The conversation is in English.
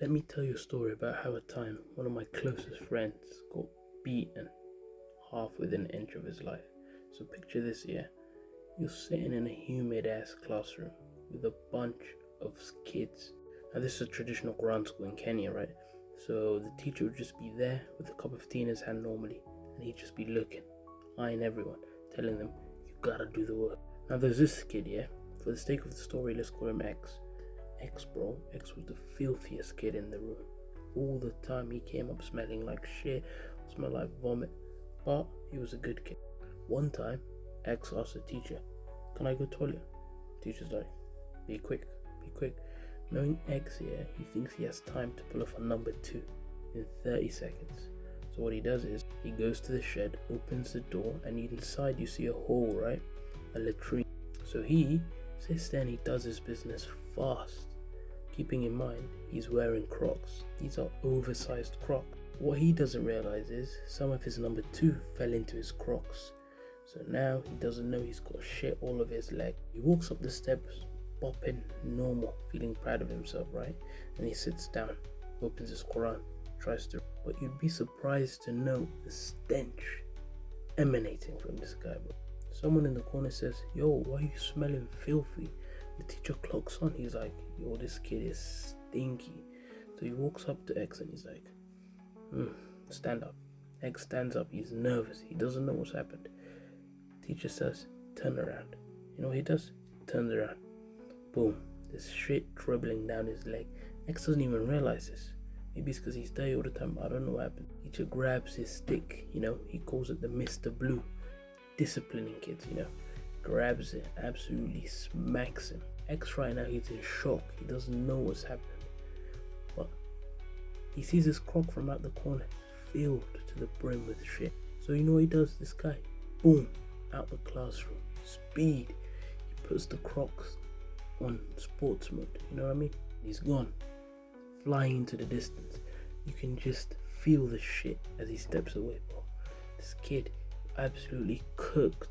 Let me tell you a story about how a time one of my closest friends got beaten half within an inch of his life. So picture this, yeah? You're sitting in a humid ass classroom with a bunch of kids. Now this is a traditional Quran school in Kenya, right? So the teacher would just be there with a cup of tea in his hand normally, and he'd just be looking, eyeing everyone, telling them, you gotta do the work. Now there's this kid, yeah? For the sake of the story, let's call him X. X was the filthiest kid in the room. All the time he came up smelling like shit, smelled like vomit, but he was a good kid. One time, X asked the teacher, can I go toilet? Teacher's like, be quick. Knowing X here, he thinks he has time to pull off a number 2 in 30 seconds. So what he does is, he goes to the shed, opens the door, and inside you see a hole, right? A latrine. So he sits there and he does his business fast. Keeping in mind, he's wearing Crocs. These are oversized Crocs. What he doesn't realize is some of his number 2 fell into his Crocs. So now he doesn't know he's got shit all over his leg. He walks up the steps, bopping normal, feeling proud of himself, right? And he sits down, opens his Quran, tries to. But you'd be surprised to know the stench emanating from this guy, bro. Someone in the corner says, yo, why are you smelling filthy? The teacher clocks on. He's like, yo, this kid is stinky. So he walks up to X and he's like, stand up. X stands up. He's nervous. He doesn't know what's happened. Teacher says, turn around. You know what he does? Turns around. Boom. There's shit dribbling down his leg. X doesn't even realize this. Maybe it's because he's dirty all the time. I don't know what happened. Teacher grabs his stick. He calls it the Mr. Blue. Disciplining kids, grabs it, absolutely smacks him. X right now, he's in shock. He doesn't know what's happened. But he sees his Croc from out the corner, filled to the brim with shit. So you know what he does, this guy? Boom, out the classroom, speed. He puts the Crocs on sports mode, you know what I mean? He's gone, flying into the distance. You can just feel the shit as he steps away, bro. This kid absolutely cooked.